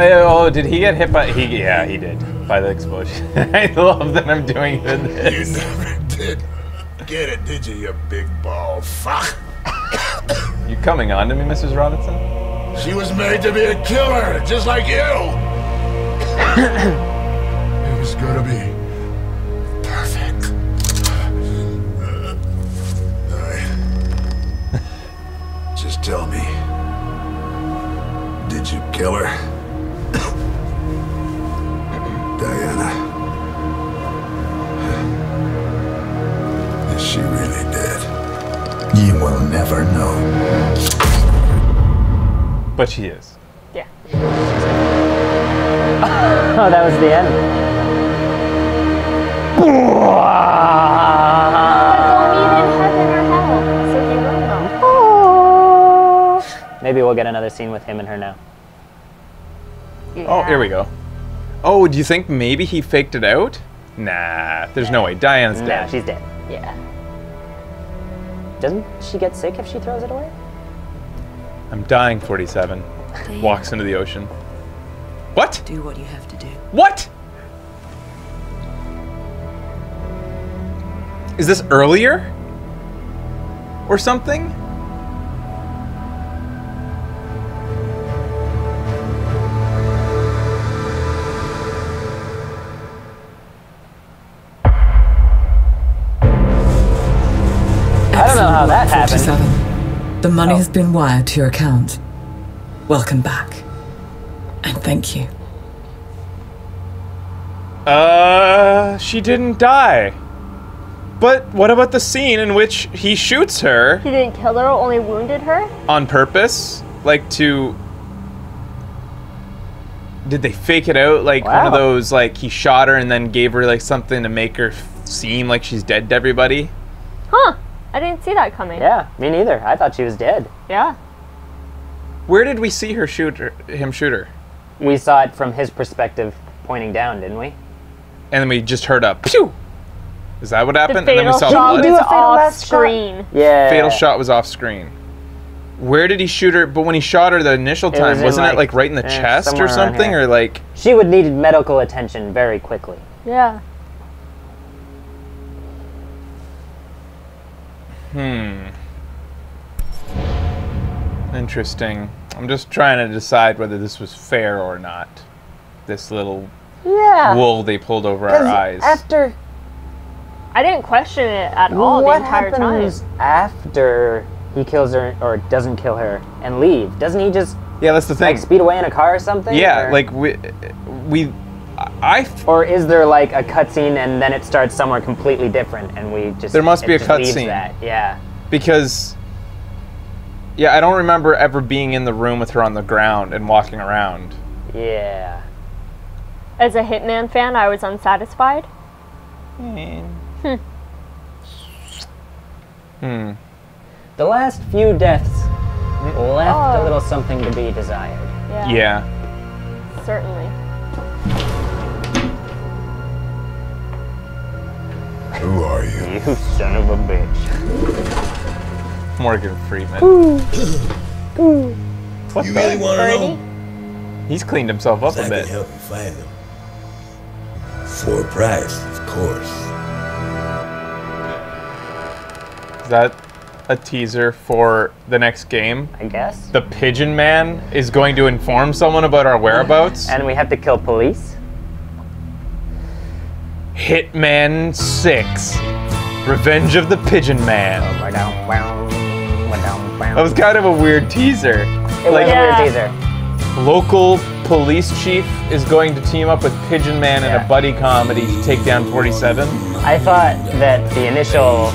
Oh, did he get hit by... Yeah, he did. By the explosion. I love that I'm doing this. You never did get it, did you big ball fuck? You coming on to me, Mrs. Robinson? She was made to be a killer, just like you. It was gonna be perfect. Alright. Just tell me, did you kill her? Diana. Is she really dead? You will never know. But she is. Yeah. Oh, that was the end. Maybe we'll get another scene with him and her now. Yeah. Oh, here we go. Oh, do you think maybe he faked it out? Nah, there's no way. Diana's dead. No, she's dead. Yeah. Doesn't she get sick if she throws it away? I'm dying, 47. Walks into the ocean. What? Do what you have to do. What? Is this earlier? Or something? I don't know how that happened. 47. The money has been wired to your account. Welcome back. And thank you. She didn't die. But what about the scene in which he shoots her? He didn't kill her, only wounded her? On purpose? Like to... Did they fake it out? Like one of those, like he shot her and then gave her like something to make her seem like she's dead to everybody? Huh. I didn't see that coming. Yeah, me neither. I thought she was dead. Yeah. Where did we see her him shoot her? We saw it from his perspective pointing down, didn't we? And then we just heard a pew! Is that what happened? The And then we fatal saw shot blood? was off screen. Yeah. Fatal shot was off screen. Where did he shoot her? But when he shot her the initial time, wasn't it like right in the chest or something? Or like... She would need medical attention very quickly. Yeah. Interesting. I'm just trying to decide whether this was fair or not. This little wool they pulled over our eyes. After... I didn't question it at all the entire time. What happens after he kills her, or doesn't kill her, and leave? Doesn't he just... Yeah, that's the thing. Like speed away in a car or something? Yeah, or? like Or is there like a cutscene and then it starts somewhere completely different and we just... There must be a cutscene. cutscene. Yeah. Because... Yeah, I don't remember ever being in the room with her on the ground and walking around. Yeah. As a Hitman fan, I was unsatisfied. The last few deaths left a little something to be desired. Yeah. Certainly. Who are you? You son of a bitch. Morgan Freeman. What You really want to know? He's cleaned himself up a I bit. can help you find them. For a price, of course. Is that a teaser for the next game? I guess. The Pigeon Man is going to inform someone about our whereabouts? And we have to kill police? Hitman 6. Revenge of the Pigeon Man. That was kind of a weird teaser. It was a weird teaser. Local police chief is going to team up with Pigeon Man in a buddy comedy to take down 47. I thought that the initial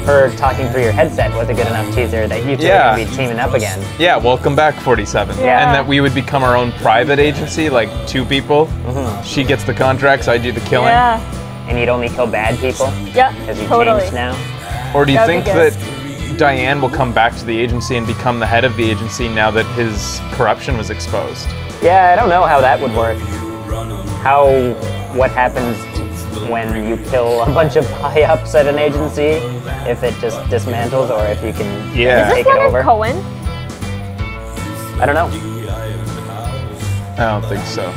her talking through your headset was a good enough teaser that you two would be teaming up again. Yeah, welcome back 47. Yeah. And that we would become our own private agency, like 2 people. She gets the contracts, I do the killing. Yeah. And you'd only kill bad people? Yeah, Because you totally. changed now? Or do you That'd think be good. that Diane will come back to the agency and become the head of the agency now that his corruption was exposed? Yeah, I don't know how that would work. What happens when you kill a bunch of high-ups at an agency, if it just dismantles or if you can Is this take it Leonard over. Cohen? I don't know. I don't think so.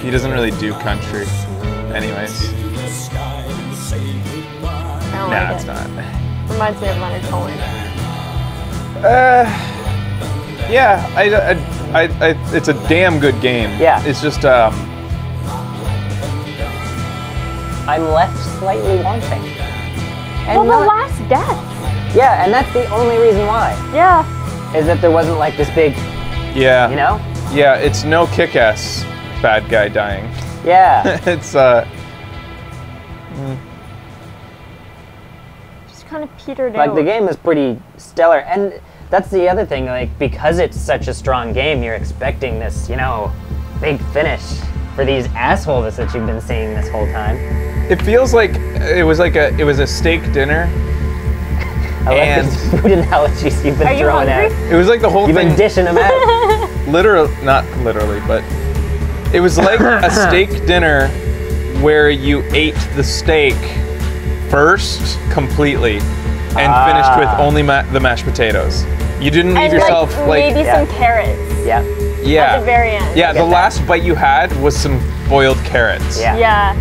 He doesn't really do country. Anyways. I don't Nah, like it's it. not. Reminds me of Leonard Cohen. Yeah, it's a damn good game. Yeah. It's just, I'm left slightly wanting. And Well, the not- last death. yeah, and that's the only reason why. Yeah. Is that there wasn't like this big, yeah. you know? Yeah, it's no kick-ass bad guy dying. Yeah. It's, Just kind of petered out. Like, the game is pretty stellar. And that's the other thing, like, because it's such a strong game, you're expecting this, you know, big finish for these assholes that you've been seeing this whole time. it feels like it was a steak dinner. I like And- these food analogies you've been Are you throwing hungry? out. It was like the whole You've thing. been dishing them out. Not literally, but it was like a steak dinner where you ate the steak first completely and finished with only the mashed potatoes. You didn't leave And yourself like maybe Yeah. some carrots Yeah. yeah. at the very end. Yeah, the that. last bite you had was some boiled carrots. Yeah. Yeah.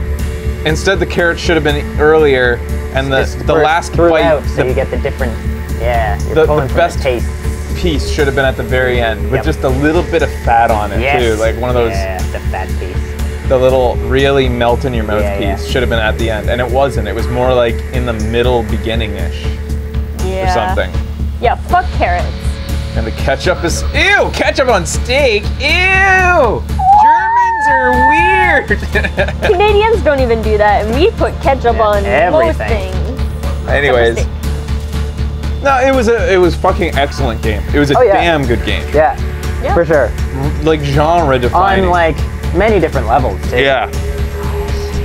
Instead, the carrots should have been earlier, and the Dispersed last throughout, bite, so you get the different, you're the pulling from best the taste. piece should have been at the very end, with Yep. just a little bit of fat on it Yes. too, like one of those, Yeah, the fat piece. the little really melt in your mouth Yeah, piece yeah. should have been at the end, and it wasn't. It was more like in the middle, beginning-ish Yeah. or something. Yeah, fuck carrots. And the ketchup is ketchup on steak. Ew! Germans are weird. Canadians don't even do that, and we put ketchup on most everything. things. Anyways, no, it was fucking excellent game. It was a Oh, yeah. damn good game. Yeah, Yeah. for sure. Like genre defining. On like many different levels too. Yeah.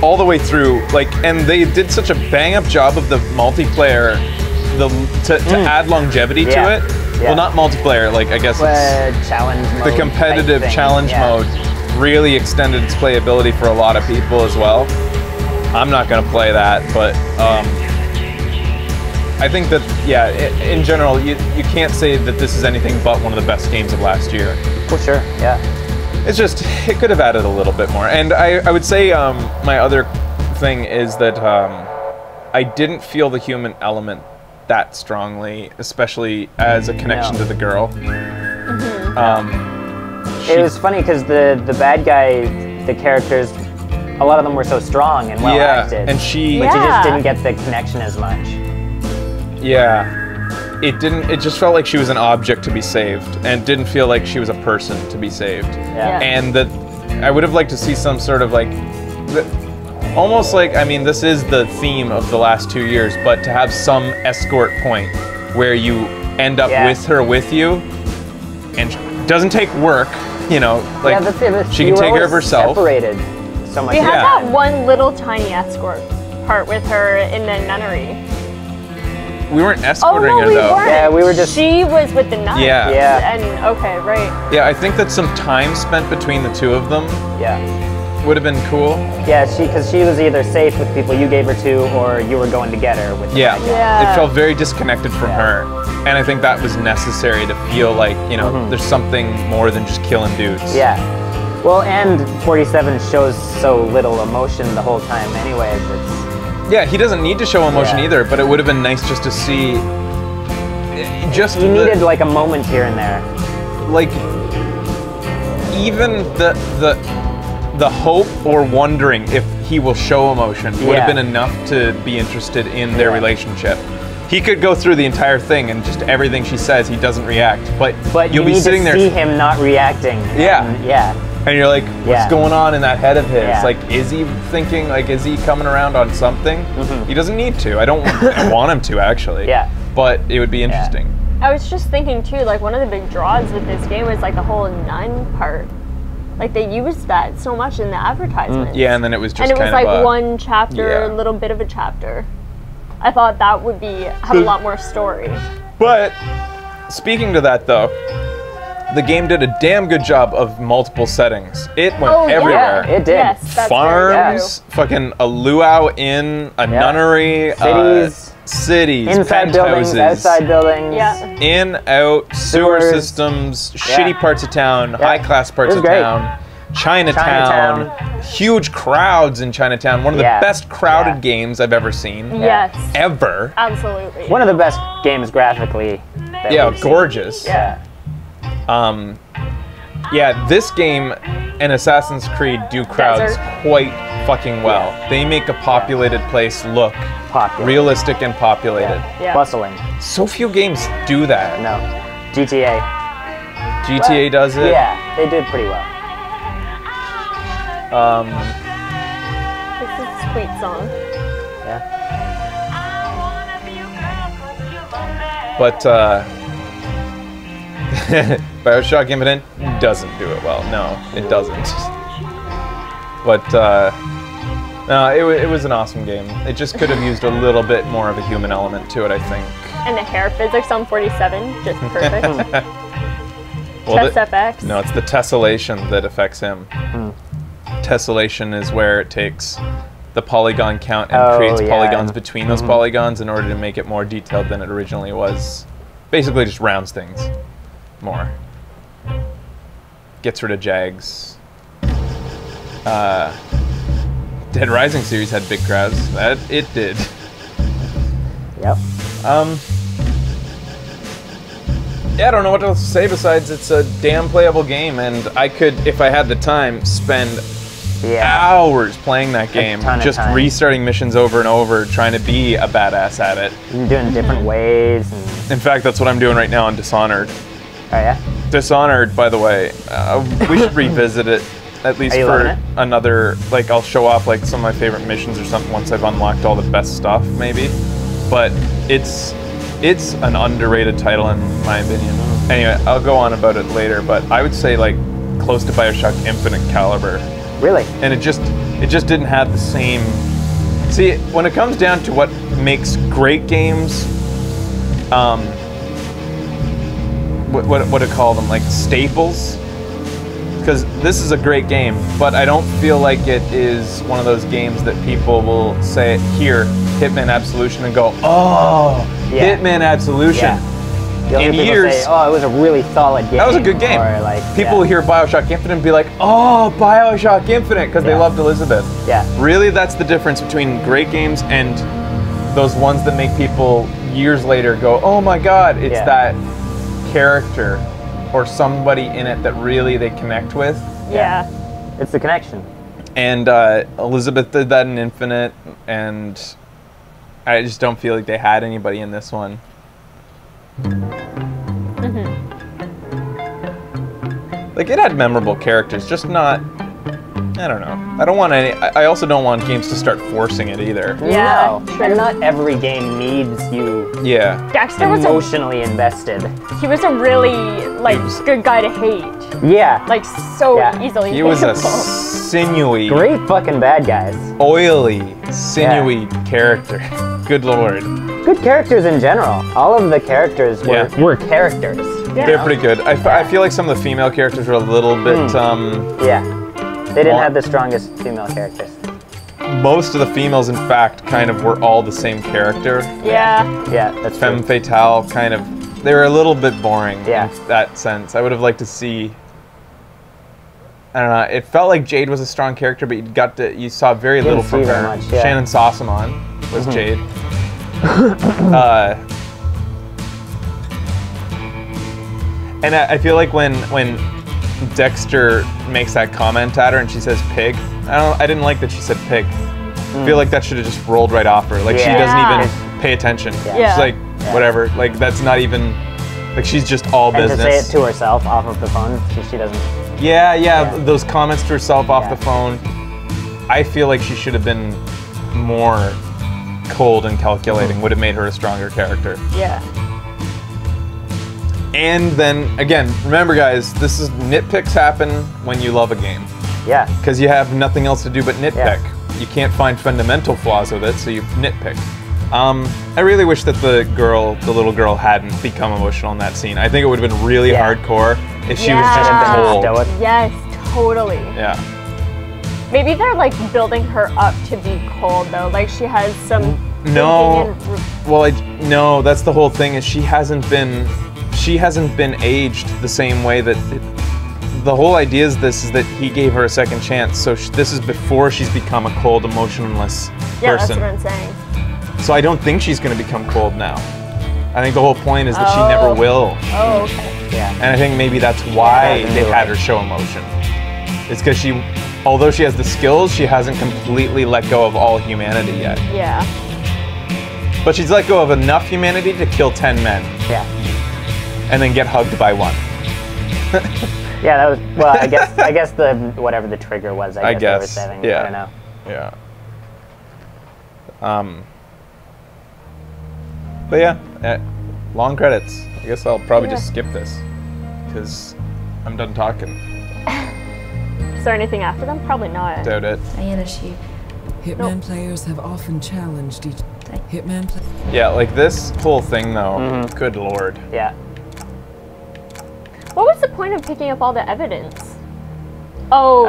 All the way through, like, and they did such a bang up job of the multiplayer, to add longevity Yeah. to it. Yeah. Well, not multiplayer, like I guess it's Challenge mode. the type competitive thing. challenge Yeah. mode really extended its playability for a lot of people as well. I'm not gonna play that, but I think that in general, you can't say that this is anything but one of the best games of last year. For sure. Yeah. It's just, it could have added a little bit more. And I would say my other thing is that I didn't feel the human element that strongly, especially as a connection No. to the girl. It was funny because the bad guy, the characters, a lot of them were so strong and well acted. and she, But you Yeah. just didn't get the connection as much. it just felt like she was an object to be saved, and didn't feel like she was a person to be saved. Yeah. And that I would have liked to see some sort of like, almost like, I mean, this is the theme of the last 2 years, but to have some escort point where you end up Yeah. with her with you, and it doesn't take work, you know, like Yeah, that's it. That's- she you can were take care of always herself. Separated so much. We had Yeah. that one little tiny escort part with her in the nunnery. We weren't Oh escorting no, her we though. weren't. Yeah, we were just- She was with the nuns. Yeah. Yeah. And okay, right. Yeah, I think that some time spent between the two of them Yeah. would have been cool. Yeah, because she was either safe with people you gave her to, or you were going to get her with the Yeah. bad guy. Yeah. It felt very disconnected from Yeah. her. And I think that was necessary to feel like, you know, there's something more than just killing dudes. Yeah. Well, and 47 shows so little emotion the whole time anyways. Yeah, he doesn't need to show emotion Yeah. either, but it would have been nice just to see just You needed like a moment here and there. like even the hope or wondering if he will show emotion would have Yeah. been enough to be interested in their Yeah. relationship. He could go through the entire thing and just everything she says, he doesn't react. But But you'll you be need sitting to there see him not reacting. Yeah. And, yeah. and you're like, what's Yeah. going on in that head of his? Yeah. Like, is he thinking, like, is he coming around on something? Mhm. He doesn't need to. I don't want him to, actually. Yeah. But it would be interesting. I was just thinking too, like one of the big draws with this game was like the whole nun part. Like they used that so much in the advertisements. Yeah, and then it was just and it was kind like of a, one chapter, yeah. little bit of a chapter. I thought that would have a lot more story. But speaking to that though, the game did a damn good job of multiple settings. It went Oh, yeah. everywhere. Yeah, it did. Yes, that's very Farms, fucking a luau inn, a nunnery, cities, Inside buildings, penthouses, outside buildings. Yeah. in, out, sewer Sewers. systems, Yeah. shitty parts of town, Yeah. high class parts It of was great. town, Chinatown. Huge crowds in Chinatown. One of the best crowded games I've ever seen. Yes. Ever. Absolutely. One of the best games graphically. That gorgeous. Yeah. Yeah, this game and Assassin's Creed do crowds quite fucking well. They make a populated place look realistic and populated. Yeah. Bustling. So few games do that. No. GTA. GTA does it. Yeah, they did pretty well. It's a sweet song. Yeah. But BioShock Infinite doesn't do it well. No, it doesn't. But no, it was an awesome game. It just could have used a little bit more of a human element to it, I think. And the hair physics on 47, just perfect. Well, Chest FX. No, it's the tessellation that affects him. Tessellation is where it takes the polygon count and creates polygons between those polygons in order to make it more detailed than it originally was. Basically just rounds things more. Gets rid of jags. Dead Rising series had big crowds. That it did. Yep. Yeah, I don't know what else to say besides it's a damn playable game, and I could, if I had the time, spend hours playing that game, just restarting missions over and over, trying to be a badass at it. And doing different ways. And... In fact, that's what I'm doing right now on Dishonored. Oh yeah? Dishonored, by the way, we should revisit it, at least for another, like I'll show off like some of my favorite missions or something once I've unlocked all the best stuff, maybe. But it's an underrated title in my opinion. Anyway, I'll go on about it later, but I would say like close to BioShock Infinite caliber. Really? And it just didn't have the same. See, when it comes down to what makes great games, what do you call them? Like staples? Because this is a great game, but I don't feel like it is one of those games that people will say, here, Hitman Absolution, and go, oh, Hitman Absolution. In years, say, oh, it was a really solid game. That was a good game. Or like, people will hear BioShock Infinite and be like, oh, BioShock Infinite, because they loved Elizabeth. Yeah. Really, that's the difference between great games and those ones that make people years later go, oh my god, it's that character or somebody in it that really they connect with. Yeah. It's the connection. And Elizabeth did that in Infinite, and I just don't feel like they had anybody in this one. Like, it had memorable characters, just not, I don't know. I don't want any, I also don't want games to start forcing it either. Yeah, no, and not every game needs you Dexter was emotionally invested. He was a really, like, good guy to hate. Yeah. Like, so easily He was a sinewy. Great fucking bad guys. Oily, sinewy character. Good lord. Good characters in general. All of the characters were characters. Yeah. They're pretty good. I feel like some of the female characters were a little bit, they didn't have the strongest female characters. Most of the females, in fact, kind of were all the same character. Yeah. Yeah, that's Femme fatale, kind of. They were a little bit boring in that sense. I would have liked to see. I don't know. It felt like Jade was a strong character, but you saw very little from her. Much, Shannon Sossamon was Jade. And I feel like when Dexter makes that comment at her and she says pig, I didn't like that she said pig. I feel like that should have just rolled right off her. Like she doesn't even pay attention. She's like, whatever. Like that's not even, like she's just all business. And to say it to herself off of the phone, she doesn't. Yeah, those comments to herself off the phone. I feel like she should have been more cold and calculating. Would have made her a stronger character. Yeah. And then, again, remember guys, nitpicks happen when you love a game. Yeah. Because you have nothing else to do but nitpick. You can't find fundamental flaws with it, so you nitpick. I really wish that the little girl hadn't become emotional in that scene. I think it would have been really hardcore if she was just cold. Yes, totally. Yeah. Maybe they're like building her up to be cold though. Like she has some. No. Well, no. That's the whole thing. Is she hasn't been aged the same way that the whole idea is this is that he gave her a second chance. So this is before she's become a cold, emotionless Yeah, person. that's what I'm saying. So I don't think she's going to become cold now. I think the whole point is that she never will. Oh, okay. Yeah. And I think maybe that's why Yeah, they had her show emotion. It's because she, although she has the skills, she hasn't completely let go of all humanity yet. Yeah. But she's let go of enough humanity to kill 10 men Yeah. and then get hugged by one. Yeah, that was, well, I guess the, whatever the trigger was, I guess they were saying. yeah. I don't know. Yeah. But yeah, long credits. I guess I'll probably just skip this because I'm done talking. Is there anything after them? Probably not. Doubt it. Hitman players have often challenged each Hitman player. Yeah, like this whole thing though, good lord. Yeah. What was the point of picking up all the evidence? Oh,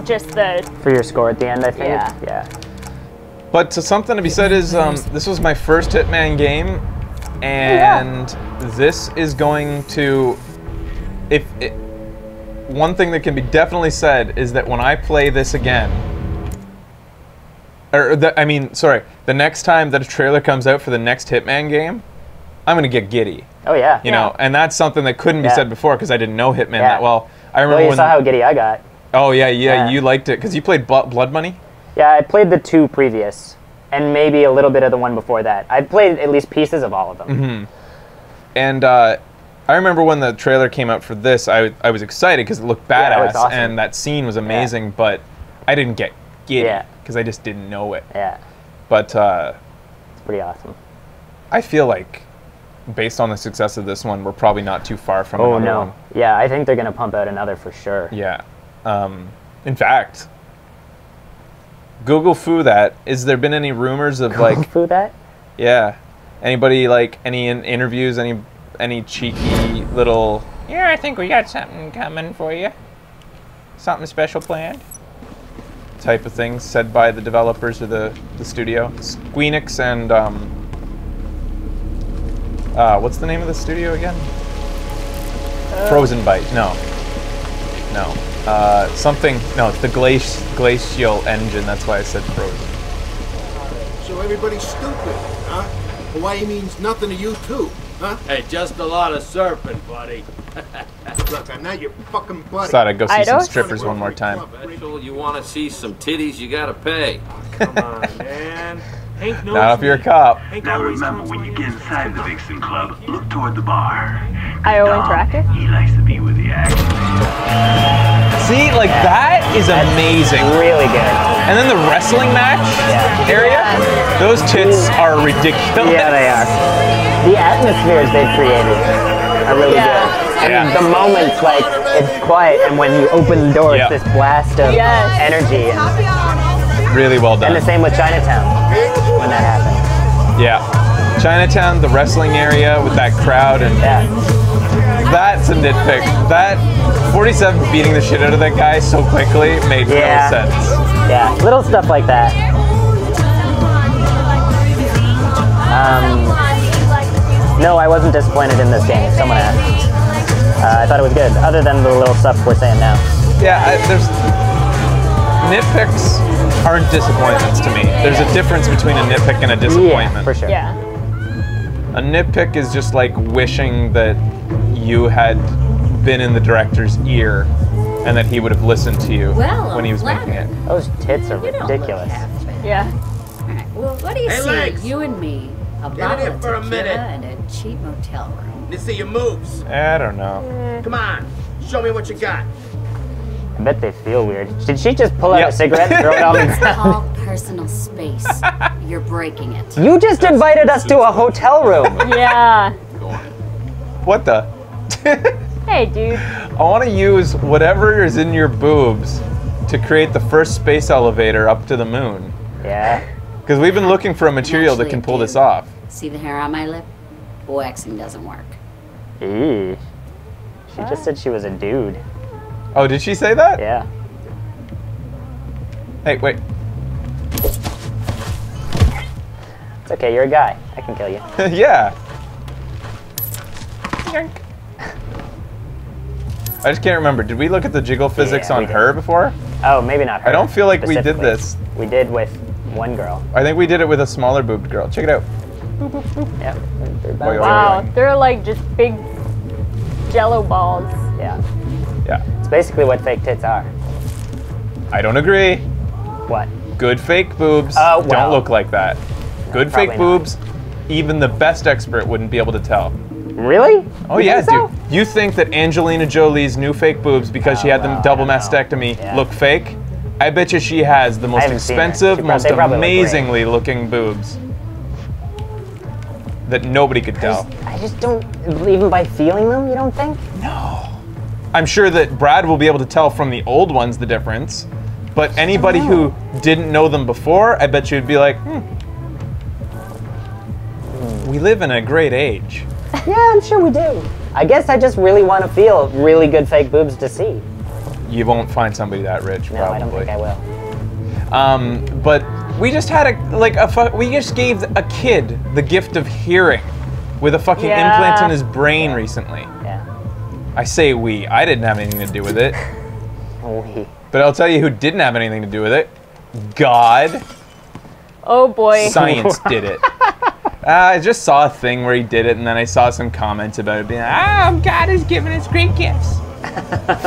just the... For your score at the end, I think. Yeah. But to something to be said is, this was my first Hitman game, and this is going to, one thing that can be definitely said is that when I play this again, the next time that a trailer comes out for the next Hitman game, I'm gonna get giddy. Oh yeah. You know, and that's something that couldn't be said before because I didn't know Hitman that well. I remember well, you when saw how giddy I got. Oh yeah, you liked it because you played Blood Money. Yeah, I played the 2 previous, and maybe a little bit of the one before that. I played at least pieces of all of them. And I remember when the trailer came out for this, I was excited because it looked badass, awesome. and that scene was amazing, but I didn't get giddy Yeah. because I just didn't know it. Yeah, But it's pretty awesome. I feel like, based on the success of this one, we're probably not too far from another one. Yeah, I think they're going to pump out another for sure. Yeah. In fact, Google foo that. Is there been any rumors of like... Foo that? Yeah. Anybody, like, any interviews, any cheeky little... Yeah, I think we got something coming for you. Something special planned. Type of things said by the developers of the studio. Squeenix and, what's the name of the studio again? Frozen Byte. No. Something... No, it's the Glacial Engine. That's why I said Frozen. So everybody's stupid, huh? Hawaii means nothing to you too, huh? Hey, just a lot of surfing, buddy. Look, I'm not your fucking buddy. Thought I'd go see some Idos? strippers one more time. Special, you want to see some titties, you gotta pay. Come on, man. Hank knows Not if you're a me. cop. Hank Now always remember, comes when you he get is. inside the Vixen Club, look toward the bar. IO Dom, Interactive? he likes to be with the action. See, like that is amazing. Really good. And then the wrestling match area, those tits are ridiculous. Yeah, they are. The atmospheres they've created are really good. And the moments, like, it's quiet, and when you open the door, it's this blast of energy. And Really well done. the same with Chinatown, when that happened. Yeah. Chinatown, the wrestling area with that crowd, and that's a nitpick. That 47 beating the shit out of that guy so quickly made no sense. Yeah, little stuff like that. No, I wasn't disappointed in this game. Someone asked. I thought it was good, other than the little stuff we're saying now. Yeah, there's nitpicks aren't disappointments to me. There's a difference between a nitpick and a disappointment. Yeah, for sure. Yeah. A nitpick is just like wishing that you had been in the director's ear and that he would have listened to you when he was making it. Those tits are ridiculous. Yeah. Alright, well, what do you Hey, see? Legs. You and me, a Get in bottle here of for a tequila minute. and a cheap motel room. Let's see your moves. I don't know. Come on, show me what you got. I bet they feel weird. Did she just pull out a cigarette and throw it on the It's ground? called personal space. You're breaking it. You just invited us to a hotel room. Yeah. What the? Hey, dude. I want to use whatever is in your boobs to create the first space elevator up to the moon. Yeah. Because we've been looking for a material that Actually, can pull this dude. off. See the hair on my lip? Waxing doesn't work. Eee. She just said she was a dude. Oh, did she say that? Yeah. Hey, wait. It's okay, you're a guy. I can kill you. Yeah. I just can't remember. Did we look at the jiggle physics Yeah, on we did. her before? Oh, maybe not her. I don't feel like we did specifically. this. We did with one girl. I think we did it with a smaller boobed girl. Check it out. Yep. Boy, Wow, they're like just big jello balls. Yeah. Yeah. It's basically what fake tits are. I don't agree. What? Good fake boobs Oh, well. don't look like that. Good fake probably not. boobs, even the best expert wouldn't be able to tell. Really? Oh You yeah, think so? dude. You think that Angelina Jolie's new fake boobs, because she had them well, double I don't know. mastectomy, Yeah. look fake? I bet you she has the most haven't seen her. expensive, most They probably look great. amazingly looking boobs that nobody could tell. I just don't, even by feeling them, you don't think? I'm sure that Brad will be able to tell from the old ones the difference, but anybody who didn't know them before, I bet you'd be like, we live in a great age. Yeah, I'm sure we do. I guess I just really want to feel really good fake boobs to see. You won't find somebody that rich, No, probably. I don't think I will. But we just had we just gave a kid the gift of hearing with a fucking Yeah. implant in his brain recently. Yeah. I say we. I didn't have anything to do with it. We. But I'll tell you who didn't have anything to do with it. God. Oh boy. Science did it. I just saw a thing where he did it, and then I saw some comments about it being like, God has given us great gifts.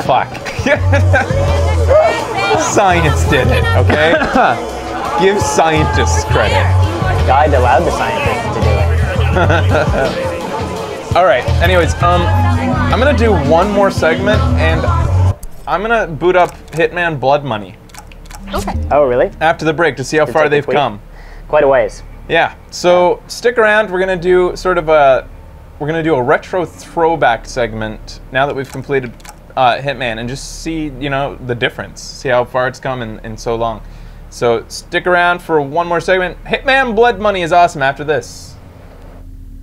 Fuck. Science did it, okay? Give scientists credit. God allowed the scientists to do it. All right, anyways, I'm gonna do one more segment, and I'm gonna boot up Hitman Blood Money Okay. Oh, really? after the break to see how far take a they've tweet? come. Quite a ways. Yeah, so stick around. We're gonna do a retro throwback segment now that we've completed Hitman, and just see the difference, see how far it's come in so long. So stick around for one more segment. Hitman Blood Money is awesome after this.